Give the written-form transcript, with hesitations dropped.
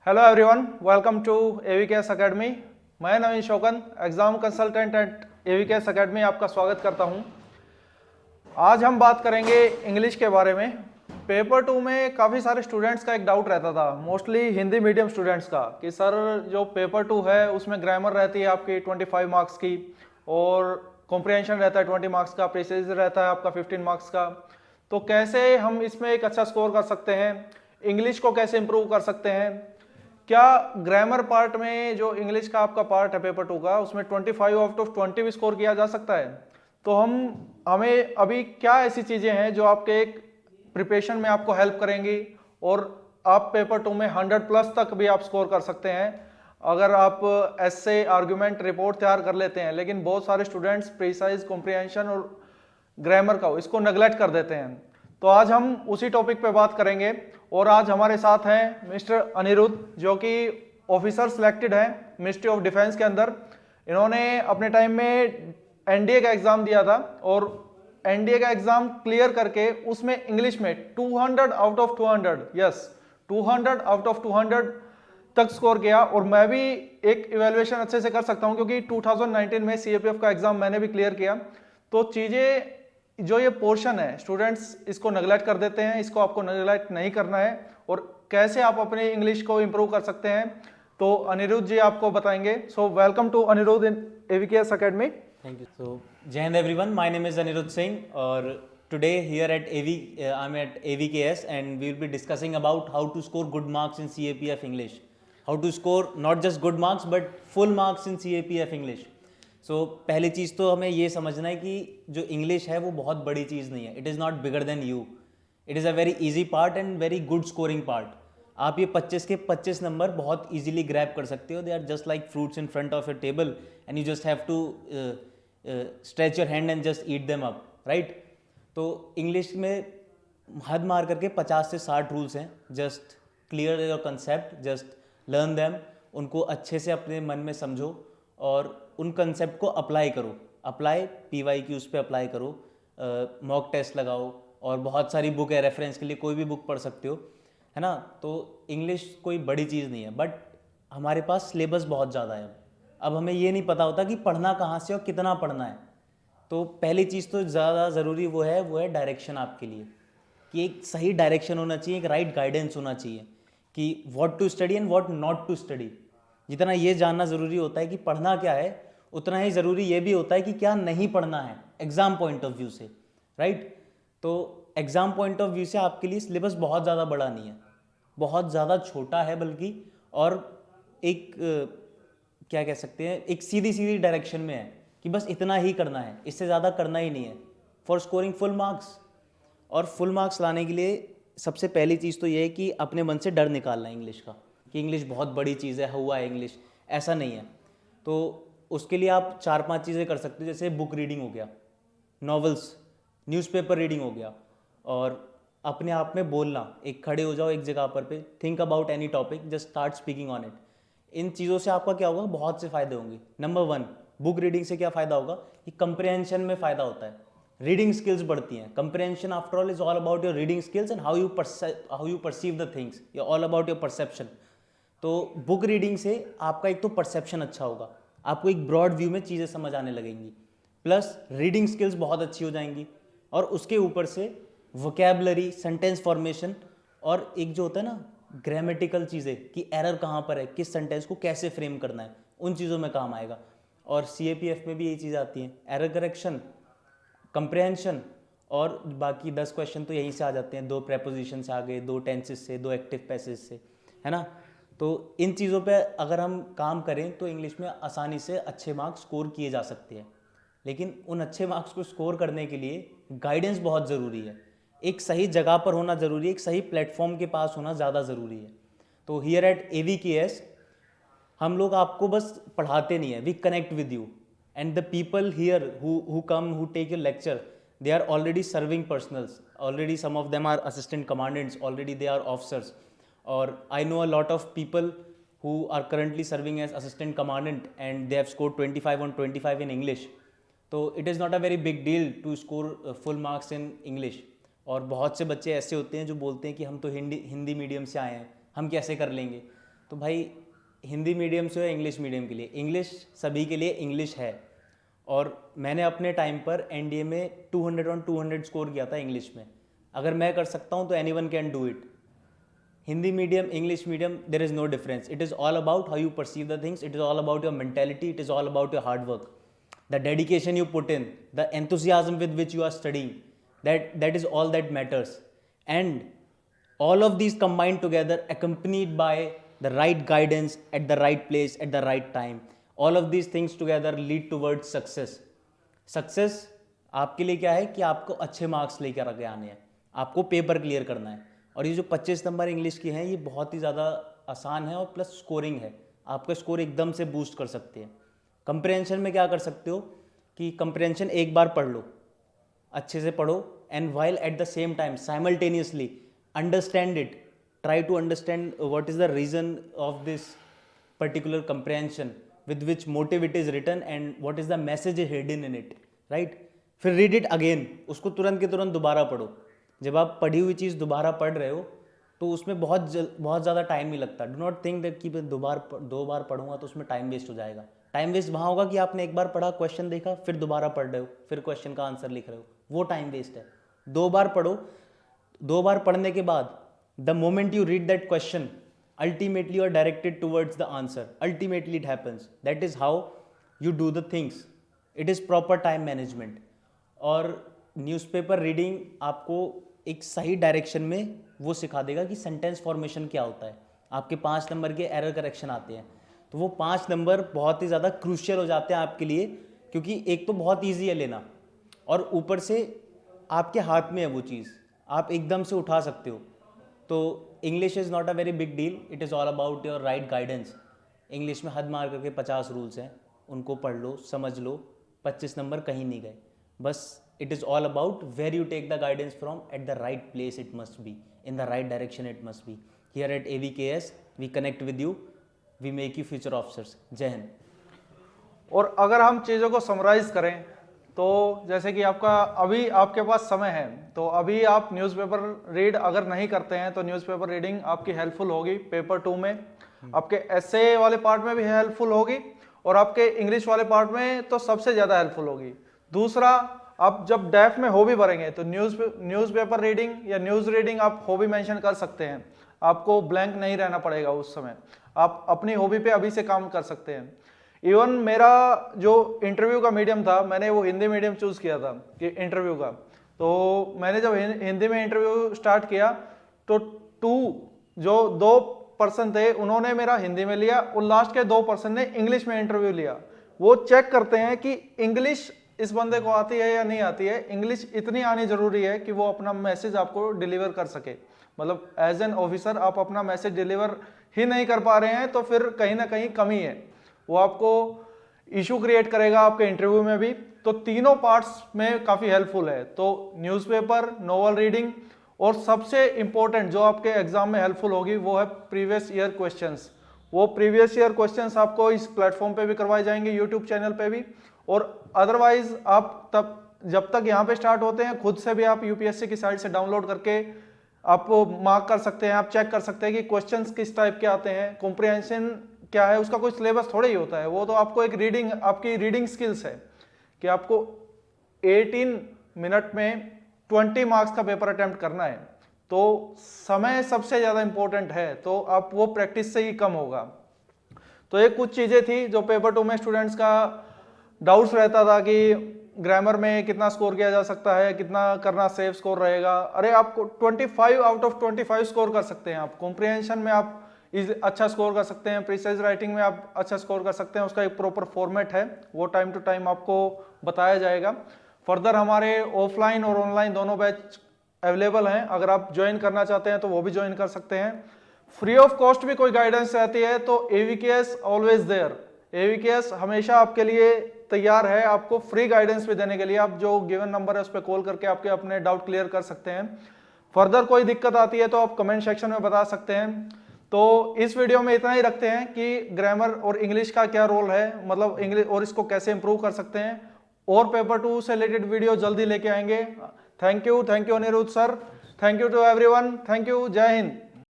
Hello everyone, welcome to AVKS academy. मैं Naveen Shokeen, exam consultant at AVKS academy आपका स्वागत करता हूं। आज हम बात करेंगे इंग्लिश के बारे में। पेपर 2 में काफ़ी सारे स्टूडेंट्स का एक डाउट रहता था, मोस्टली हिंदी मीडियम स्टूडेंट्स का, कि सर जो पेपर 2 है उसमें ग्रामर रहती है आपकी 25 मार्क्स की और कॉम्प्रिहेंशन रहता है 20 मार्क्स का, प्रिसाइज रहता है आपका 15 मार्क्स का। तो कैसे हम इसमें एक अच्छा स्कोर कर सकते हैं, इंग्लिश को कैसे इंप्रूव कर सकते हैं, क्या ग्रामर पार्ट में जो इंग्लिश का आपका पार्ट है पेपर 2 का, उसमें 25 आउट ऑफ 20 भी स्कोर किया जा सकता है। तो हमें अभी क्या ऐसी चीज़ें हैं जो आपके एक प्रिपरेशन में आपको हेल्प करेंगी और आप पेपर 2 में 100 प्लस तक भी आप स्कोर कर सकते हैं अगर आप एस्से, आर्गुमेंट, रिपोर्ट तैयार कर लेते हैं। लेकिन बहुत सारे स्टूडेंट्स प्रिसाइज, कॉम्प्रिहेंशन और ग्रामर का इसको नेगलेक्ट कर देते हैं। तो आज हम उसी टॉपिक पे बात करेंगे और आज हमारे साथ हैं मिस्टर अनिरुद्ध, जो कि ऑफिसर सिलेक्टेड हैं मिनिस्ट्री ऑफ डिफेंस के अंदर। इन्होंने अपने टाइम में एनडीए का एग्जाम दिया था और एनडीए का एग्जाम क्लियर करके उसमें इंग्लिश में 200 out of 200, yes 200 out of 200 तक स्कोर किया। और मैं भी एक इवेल्युएशन अच्छे से कर सकता हूं क्योंकि 2019 में सीएपीएफ का एग्जाम मैंने भी क्लियर किया। तो चीजें जो ये पोर्शन है, स्टूडेंट्स इसको नेगलेक्ट कर देते हैं, इसको आपको नेगलेक्ट नहीं करना है। और कैसे आप अपनी इंग्लिश को इंप्रूव कर सकते हैं तो अनिरुद्ध जी आपको बताएंगे। So welcome to Aniruddh in AVKS academy. Thank you. So, Jai Hind everyone. My name is Anirudh Singh. Or today here at I'm at AVKS, and we will be discussing about how to score good marks in CAPF English. How to score not just good marks but full marks in CAPF English. So पहली चीज़ तो हमें ये समझना है कि जो English है वो बहुत बड़ी चीज़ नहीं है. It is not bigger than you. It is a very easy part and very good scoring part. आप ये 25 के 25 नंबर बहुत easily grab कर सकते हो. They are just like fruits in front of your table and you just have to stretch your hand and just eat them up, right. तो English में हद मार करके 50 से 60 रूल्स हैं। Just clear your concept, just learn them, उनको अच्छे से अपने मन में समझो और उन कंसेप्ट को अप्लाई करो। अप्लाई PYQs पे अप्लाई करो, मॉक टेस्ट लगाओ और बहुत सारी बुक है रेफरेंस के लिए, कोई भी बुक पढ़ सकते हो, है ना। तो इंग्लिश कोई बड़ी चीज़ नहीं है, बट हमारे पास सिलेबस बहुत ज़्यादा है। अब हमें ये नहीं पता होता कि पढ़ना कहाँ से और कितना पढ़ना है। तो पहली चीज़ तो ज़्यादा ज़रूरी वो है डायरेक्शन आपके लिए, कि एक सही डायरेक्शन होना चाहिए, एक राइट गाइडेंस होना चाहिए कि what to study and what not to study. जितना ये जानना ज़रूरी होता है कि पढ़ना क्या है, उतना ही ज़रूरी ये भी होता है कि क्या नहीं पढ़ना है एग्ज़ाम पॉइंट ऑफ व्यू से, राइट। तो एग्ज़ाम पॉइंट ऑफ व्यू से आपके लिए सिलेबस बहुत ज़्यादा बड़ा नहीं है, बहुत ज़्यादा छोटा है बल्कि, और एक क्या कह सकते हैं, एक सीधी सीधी डायरेक्शन में है कि बस इतना ही करना है, इससे ज़्यादा करना ही नहीं है फॉर स्कोरिंग फुल मार्क्स। और फुल मार्क्स लाने के लिए सबसे पहली चीज़ तो ये है कि अपने मन से डर निकालना है इंग्लिश का, कि इंग्लिश बहुत बड़ी चीज़ है, हुआ है इंग्लिश, ऐसा नहीं है। तो उसके लिए आप 4-5 चीज़ें कर सकते हो, जैसे बुक रीडिंग हो गया, नॉवेल्स, न्यूज़पेपर रीडिंग हो गया, और अपने आप में बोलना, एक खड़े हो जाओ एक जगह पर think about any topic, just start speaking on it. इन चीज़ों से आपका क्या होगा, बहुत से फायदे होंगे। नंबर 1, बुक रीडिंग से क्या फ़ायदा होगा कि कंप्रिहेंशन में फ़ायदा होता है, रीडिंग स्किल्स बढ़ती हैं। Comprehension after all is all about your reading skills and how you perceive the things, ये ऑल अबाउट योर परसेप्शन। तो बुक रीडिंग से आपका एक तो परसेप्शन अच्छा होगा, आपको एक ब्रॉड व्यू में चीज़ें समझ आने लगेंगी, प्लस रीडिंग स्किल्स बहुत अच्छी हो जाएंगी, और उसके ऊपर से वोकैबुलरी, सेंटेंस फॉर्मेशन, और एक जो होता है ना ग्रामेटिकल चीज़ें कि एरर कहाँ पर है, किस सेंटेंस को कैसे फ्रेम करना है, उन चीज़ों में काम आएगा। और CAPF में भी यही चीज़ आती हैं, एरर करेक्शन, कंप्रिहेंशन, और बाकी 10 क्वेश्चन तो यहीं से आ जाते हैं, 2 प्रेपोजिशन से आ गए, 2 टेंसेस से, 2 एक्टिव पैसेज से, है ना। तो इन चीज़ों पे अगर हम काम करें तो इंग्लिश में आसानी से अच्छे मार्क्स स्कोर किए जा सकते हैं। लेकिन उन अच्छे मार्क्स को स्कोर करने के लिए गाइडेंस बहुत ज़रूरी है, एक सही जगह पर होना ज़रूरी है, एक सही प्लेटफॉर्म के पास होना ज़्यादा ज़रूरी है। तो हियर एट AVKS हम लोग आपको बस पढ़ाते नहीं है, we connect with you, and the people here who come, who take your lecture, they are already serving personals, already some of them are assistant commandants, already they are officers, और I know a lot of people who are currently serving as assistant commandant and they have scored 25 on 25 in English. तो it is not a very big deal to score full marks in English. और बहुत से बच्चे ऐसे होते हैं जो बोलते हैं कि हम तो हिंदी मीडियम से आए हैं, हम कैसे कर लेंगे। तो भाई हिंदी मीडियम से हो इंग्लिश मीडियम के लिए, इंग्लिश सभी के लिए इंग्लिश है। और मैंने अपने टाइम पर एनडीए में 200 on 200 स्कोर किया था इंग्लिश में। अगर मैं कर सकता हूँ तो anyone can do it. Hindi medium, English medium, there is no difference. It is all about how you perceive the things, it is all about your mentality, it is all about your hard work, the dedication you put in, the enthusiasm with which you are studying, that is all that matters. And all of these combined together, accompanied by the right guidance at the right place at the right time, all of these things together lead towards success. Success आपके लिए क्या है कि आपको अच्छे marks लेकर आगे आने हैं, आपको पेपर क्लियर करना है। और ये जो 25 नंबर इंग्लिश की हैं ये बहुत ही ज़्यादा आसान है और प्लस स्कोरिंग है, आपका स्कोर एकदम से बूस्ट कर सकते हैं। कंप्रेंशन में क्या कर सकते हो कि कंप्रेंशन एक बार पढ़ लो, अच्छे से पढ़ो, and while at the same time simultaneously understand it, try to understand what is the reason of this particular comprehension with which motive it is written and what is the message hidden in it, right. फिर read it again, उसको तुरंत के तुरंत दोबारा पढ़ो। जब आप पढ़ी हुई चीज़ दोबारा पढ़ रहे हो तो उसमें बहुत ज़्यादा टाइम नहीं लगता। डू नॉट थिंक दैट कि मैं दो बार पढ़ूंगा तो उसमें टाइम वेस्ट हो जाएगा। टाइम वेस्ट वहाँ होगा कि आपने एक बार पढ़ा, क्वेश्चन देखा, फिर दोबारा पढ़ रहे हो, फिर क्वेश्चन का आंसर लिख रहे हो, वो टाइम वेस्ट है। 2 बार पढ़ो, 2 बार पढ़ने के बाद the moment you read that question ultimately you are directed towards the answer, ultimately it happens. That is how you do the things, it is proper time management. और न्यूज़पेपर रीडिंग आपको एक सही direction में वो सिखा देगा कि sentence formation क्या होता है। आपके 5 नंबर के एरर करेक्शन आते हैं, तो वो 5 नंबर बहुत ही ज़्यादा क्रूशियल हो जाते हैं आपके लिए, क्योंकि एक तो बहुत ईजी है लेना और ऊपर से आपके हाथ में है वो चीज़, आप एकदम से उठा सकते हो। तो English is not a very big deal, it is all about your right guidance. English में हद मार करके 50 रूल्स हैं, उनको पढ़ लो, समझ लो, 25 नंबर कहीं नहीं गए। बस it is all about where you take the guidance from, at the right place it must be, in the right direction it must be. Here at AVKS we connect with you, we make you future officers. जय हिंद। और अगर हम चीज़ों को summarise करें तो जैसे कि आपका अभी आपके पास समय है, तो अभी आप न्यूज़पेपर रीड अगर नहीं करते हैं तो न्यूज़पेपर रीडिंग आपकी हेल्पफुल होगी। पेपर 2 में आपके एसे वाले पार्ट में भी हेल्पफुल होगी और आपके इंग्लिश वाले पार्ट में तो सबसे ज़्यादा हेल्पफुल होगी। दूसरा, आप जब डेफ में हॉबी भरेंगे तो न्यूज़पेपर रीडिंग या न्यूज़ रीडिंग आप हॉबी मेंशन कर सकते हैं, आपको ब्लैंक नहीं रहना पड़ेगा उस समय, आप अपनी हॉबी पे अभी से काम कर सकते हैं। इवन मेरा जो इंटरव्यू का मीडियम था, मैंने वो हिंदी मीडियम चूज़ किया था कि इंटरव्यू का, तो मैंने जब हिंदी में इंटरव्यू स्टार्ट किया तो 2 पर्सन थे उन्होंने मेरा हिंदी में लिया और लास्ट के 2 पर्सन ने इंग्लिश में इंटरव्यू लिया। वो चेक करते हैं कि इंग्लिश इस बंदे को आती है या नहीं आती है। इंग्लिश इतनी आनी जरूरी है कि वो अपना मैसेज आपको डिलीवर कर सके। मतलब एज एन ऑफिसर आप अपना मैसेज डिलीवर ही नहीं कर पा रहे हैं तो फिर कहीं ना कहीं कमी है, वो आपको इशू क्रिएट करेगा आपके इंटरव्यू में भी। तो तीनों पार्ट्स में काफ़ी हेल्पफुल है। तो न्यूज़पेपर, नोवेल रीडिंग और सबसे इंपॉर्टेंट जो आपके एग्जाम में हेल्पफुल होगी वो है प्रीवियस ईयर क्वेश्चंस। वो प्रीवियस ईयर क्वेश्चंस आपको इस प्लेटफॉर्म पे भी करवाए जाएंगे, यूट्यूब चैनल पे भी। और अदरवाइज आप जब तक यहाँ पे स्टार्ट होते हैं खुद से भी आप यूपीएससी की साइट से डाउनलोड करके आप मार्क कर सकते हैं, आप चेक कर सकते हैं कि क्वेश्चंस किस टाइप के आते हैं, कॉम्प्रिहेंशन क्या है। उसका कोई सिलेबस थोड़ा ही होता है, वो तो आपको एक रीडिंग, आपकी रीडिंग स्किल्स है कि आपको 18 मिनट में 20 मार्क्स का पेपर अटेम्प्ट करना है। तो समय सबसे ज़्यादा इंपॉर्टेंट है, तो आप वो प्रैक्टिस से ही कम होगा। तो ये कुछ चीज़ें थी जो पेपर 2 में स्टूडेंट्स का डाउट्स रहता था कि ग्रामर में कितना स्कोर किया जा सकता है, कितना करना सेफ स्कोर रहेगा। अरे आपको 25 आउट ऑफ 25 स्कोर कर सकते हैं आप। कॉम्प्रिहेंशन में आप अच्छा स्कोर कर सकते हैं, प्रिसाइज राइटिंग में आप अच्छा स्कोर कर सकते हैं। उसका एक प्रॉपर फॉर्मेट है, वो टाइम टू टाइम आपको बताया जाएगा। फर्दर हमारे ऑफलाइन और ऑनलाइन दोनों बैच अवेलेबल हैं, अगर आप ज्वाइन करना चाहते हैं तो वो भी ज्वाइन कर सकते हैं। फ्री ऑफ कॉस्ट भी कोई गाइडेंस रहती है तो एवीकेएस ऑलवेज देयर, एवीकेएस हमेशा आपके लिए तैयार है आपको फ्री गाइडेंस भी देने के लिए। आप जो गिवन नंबर है उस पर कॉल करके आपके अपने डाउट क्लियर कर सकते हैं। फर्दर कोई दिक्कत आती है तो आप कमेंट सेक्शन में बता सकते हैं। तो इस वीडियो में इतना ही रखते हैं कि ग्रामर और इंग्लिश का क्या रोल है, मतलब इंग्लिश और इसको कैसे इंप्रूव कर सकते हैं। और पेपर 2 से रिलेटेड वीडियो जल्दी लेके आएंगे। Thank you Anirudh sir, thank you to everyone, thank you, जय हिंद।